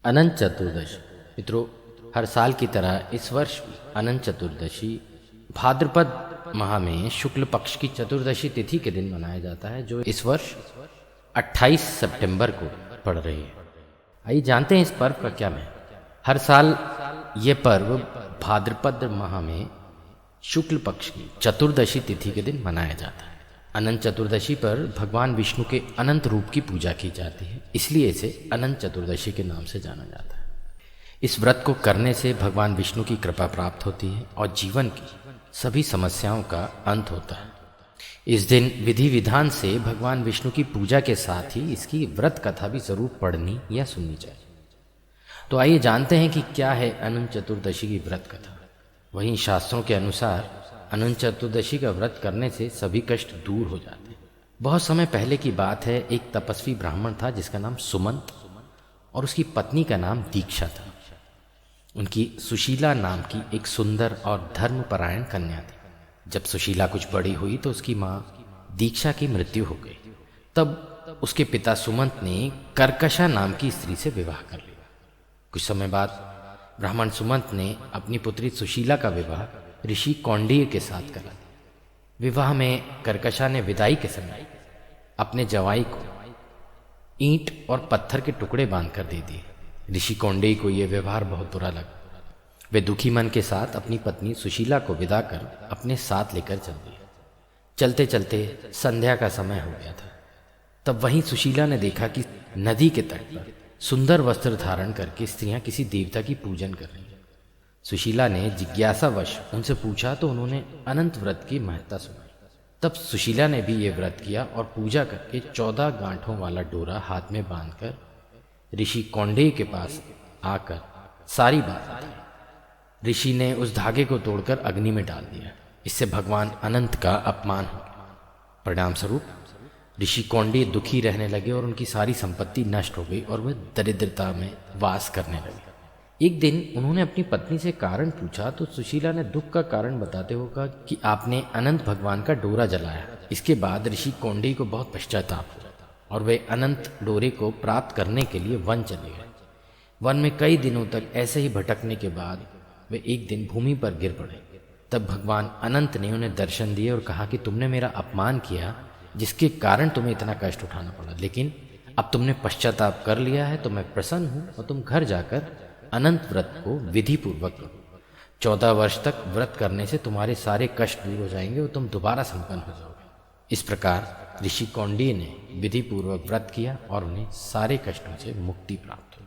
अनंत चतुर्दशी। मित्रों, हर साल की तरह इस वर्ष भी अनंत चतुर्दशी भाद्रपद माह में शुक्ल पक्ष की चतुर्दशी तिथि के दिन मनाया जाता है, जो इस वर्ष 28 सितंबर को पड़ रही है। आइए जानते हैं इस पर्व का क्या महत्व। हर साल ये पर्व भाद्रपद माह में शुक्ल पक्ष की चतुर्दशी तिथि के दिन मनाया जाता है। अनंत चतुर्दशी पर भगवान विष्णु के अनंत रूप की पूजा की जाती है, इसलिए इसे अनंत चतुर्दशी के नाम से जाना जाता है। इस व्रत को करने से भगवान विष्णु की कृपा प्राप्त होती है और जीवन की सभी समस्याओं का अंत होता है। इस दिन विधि विधान से भगवान विष्णु की पूजा के साथ ही इसकी व्रत कथा भी जरूर पढ़नी या सुननी चाहिए। तो आइए जानते हैं कि क्या है अनंत चतुर्दशी की व्रत कथा। वहीं शास्त्रों के अनुसार अनंत चतुर्दशी का व्रत करने से सभी कष्ट दूर हो जाते हैं। बहुत समय पहले की बात है, एक तपस्वी ब्राह्मण था जिसका नाम सुमंत और उसकी पत्नी का नाम दीक्षा था। उनकी सुशीला नाम की एक सुंदर और धर्मपरायण कन्या थी। जब सुशीला कुछ बड़ी हुई तो उसकी माँ दीक्षा की मृत्यु हो गई। तब उसके पिता सुमंत ने कर्कशा नाम की स्त्री से विवाह कर लिया। कुछ समय बाद ब्राह्मण सुमंत ने अपनी पुत्री सुशीला का विवाह ऋषि कौंडिन्य के साथ करा। विवाह में कर्कशा ने विदाई के समय अपने जवाई को ईंट और पत्थर के टुकड़े बांधकर दे दिए। ऋषि कौंडिन्य को यह व्यवहार बहुत बुरा लगा। वे दुखी मन के साथ अपनी पत्नी सुशीला को विदा कर अपने साथ लेकर चल दिए। चलते चलते संध्या का समय हो गया था। तब वहीं सुशीला ने देखा कि नदी के तट पर सुंदर वस्त्र धारण करके स्त्रियां किसी देवता की पूजन कर रही हैं। सुशीला ने जिज्ञासावश उनसे पूछा तो उन्होंने अनंत व्रत की महत्ता सुनाई। तब सुशीला ने भी ये व्रत किया और पूजा करके 14 गांठों वाला डोरा हाथ में बांधकर ऋषि कौंडिन्य के पास आकर सारी बात बताई। ऋषि ने उस धागे को तोड़कर अग्नि में डाल दिया। इससे भगवान अनंत का अपमान हो गया। परिणाम स्वरूप ऋषि कौंडिन्य दुखी रहने लगे और उनकी सारी संपत्ति नष्ट हो गई और वे दरिद्रता में वास करने लगे। एक दिन उन्होंने अपनी पत्नी से कारण पूछा तो सुशीला ने दुख का कारण बताते हुए कहा कि आपने अनंत भगवान का डोरा जलाया। इसके बाद ऋषि कौंडिन्य को बहुत पश्चाताप हुआ और वे अनंत डोरे को प्राप्त करने के लिए वन चले गए। वन में कई दिनों तक ऐसे ही भटकने के बाद वे एक दिन भूमि पर गिर पड़े। तब भगवान अनंत ने उन्हें दर्शन दिए और कहा कि तुमने मेरा अपमान किया, जिसके कारण तुम्हें इतना कष्ट उठाना पड़ा, लेकिन अब तुमने पश्चाताप कर लिया है तो मैं प्रसन्न हूँ और तुम घर जाकर अनंत व्रत को विधि पूर्वक करो। 14 वर्ष तक व्रत करने से तुम्हारे सारे कष्ट दूर हो जाएंगे और तुम दोबारा संपन्न हो जाओगे। इस प्रकार ऋषि कौंडिन्य ने विधि पूर्वक व्रत किया और उन्हें सारे कष्टों से मुक्ति प्राप्त हुई।